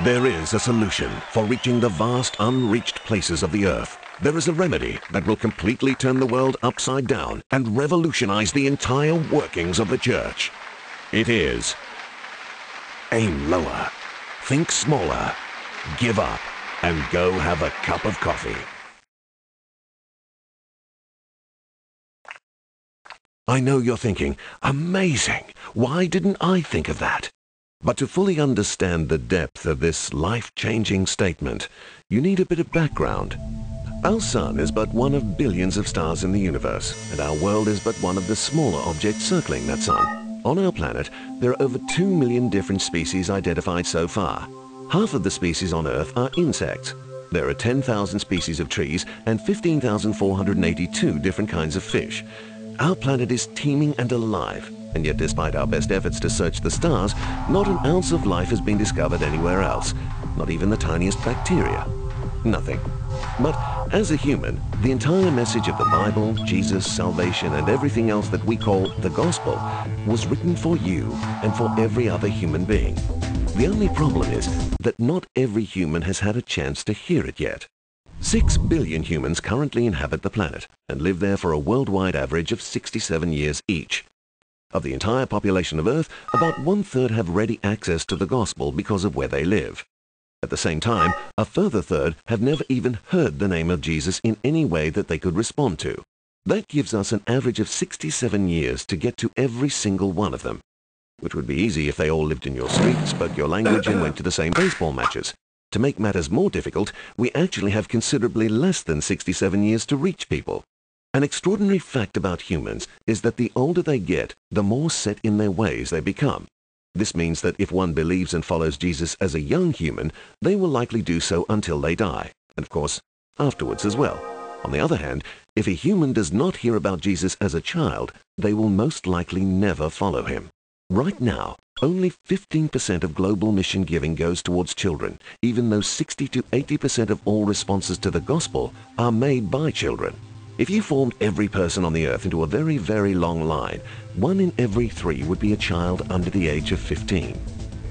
There is a solution for reaching the vast unreached places of the earth. There is a remedy that will completely turn the world upside down and revolutionize the entire workings of the church. It is aim lower, think smaller, give up, and go have a cup of coffee. I know you're thinking, amazing, why didn't I think of that? But to fully understand the depth of this life-changing statement, you need a bit of background. Our sun is but one of billions of stars in the universe, and our world is but one of the smaller objects circling that sun. On our planet, there are over 2 million different species identified so far. Half of the species on Earth are insects. There are 10,000 species of trees and 15,482 different kinds of fish. Our planet is teeming and alive, and yet despite our best efforts to search the stars, not an ounce of life has been discovered anywhere else, not even the tiniest bacteria. Nothing. But as a human, the entire message of the Bible, Jesus, salvation, and everything else that we call the gospel was written for you and for every other human being. The only problem is that not every human has had a chance to hear it yet. 6 billion humans currently inhabit the planet and live there for a worldwide average of 67 years each. Of the entire population of Earth, about 1/3 have ready access to the gospel because of where they live. At the same time, a further third have never even heard the name of Jesus in any way that they could respond to. That gives us an average of 67 years to get to every single one of them, which would be easy if they all lived in your street, spoke your language, and went to the same baseball matches. To make matters more difficult, we actually have considerably less than 67 years to reach people. An extraordinary fact about humans is that the older they get, the more set in their ways they become. This means that if one believes and follows Jesus as a young human, they will likely do so until they die, and of course, afterwards as well. On the other hand, if a human does not hear about Jesus as a child, they will most likely never follow him. Right now, only 15% of global mission giving goes towards children, even though 60 to 80% of all responses to the gospel are made by children. If you formed every person on the earth into a very, very long line, 1 in every 3 would be a child under the age of 15.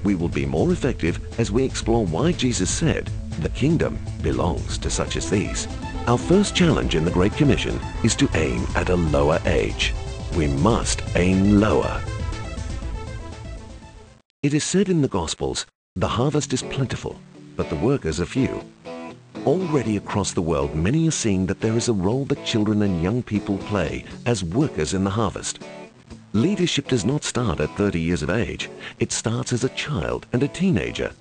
We will be more effective as we explore why Jesus said, "The kingdom belongs to such as these." Our first challenge in the Great Commission is to aim at a lower age. We must aim lower. It is said in the Gospels, "The harvest is plentiful, but the workers are few." Already across the world, many are seeing that there is a role that children and young people play as workers in the harvest. Leadership does not start at 30 years of age. It starts as a child and a teenager.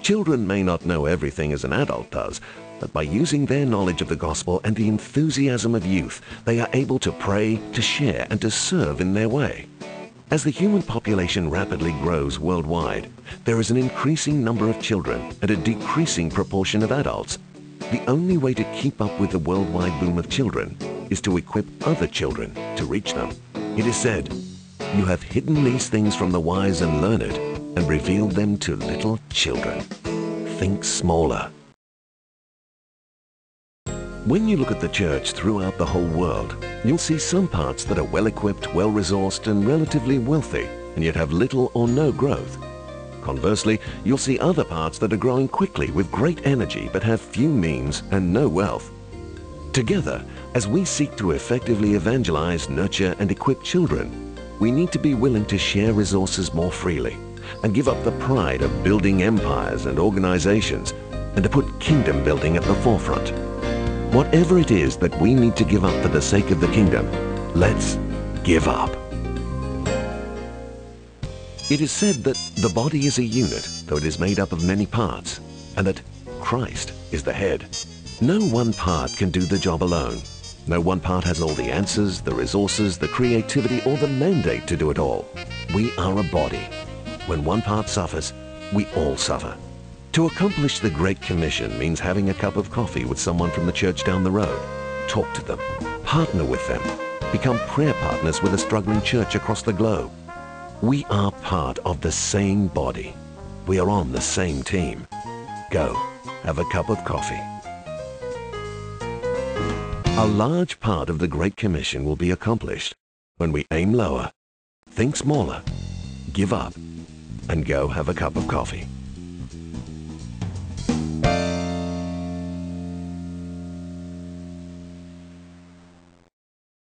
Children may not know everything as an adult does, but by using their knowledge of the gospel and the enthusiasm of youth, they are able to pray, to share, and to serve in their way. As the human population rapidly grows worldwide, there is an increasing number of children and a decreasing proportion of adults. The only way to keep up with the worldwide boom of children is to equip other children to reach them. It is said, "You have hidden these things from the wise and learned and revealed them to little children." Think smaller. When you look at the church throughout the whole world, you'll see some parts that are well-equipped, well-resourced, and relatively wealthy, and yet have little or no growth. Conversely, you'll see other parts that are growing quickly with great energy but have few means and no wealth. Together, as we seek to effectively evangelize, nurture, and equip children, we need to be willing to share resources more freely and give up the pride of building empires and organizations and to put kingdom building at the forefront. Whatever it is that we need to give up for the sake of the kingdom, let's give up. It is said that the body is a unit, though it is made up of many parts, and that Christ is the head. No one part can do the job alone. No one part has all the answers, the resources, the creativity, or the mandate to do it all. We are a body. When one part suffers, we all suffer. To accomplish the Great Commission means having a cup of coffee with someone from the church down the road. Talk to them, partner with them, become prayer partners with a struggling church across the globe. We are part of the same body. We are on the same team. Go, have a cup of coffee. A large part of the Great Commission will be accomplished when we aim lower, think smaller, give up, and go have a cup of coffee.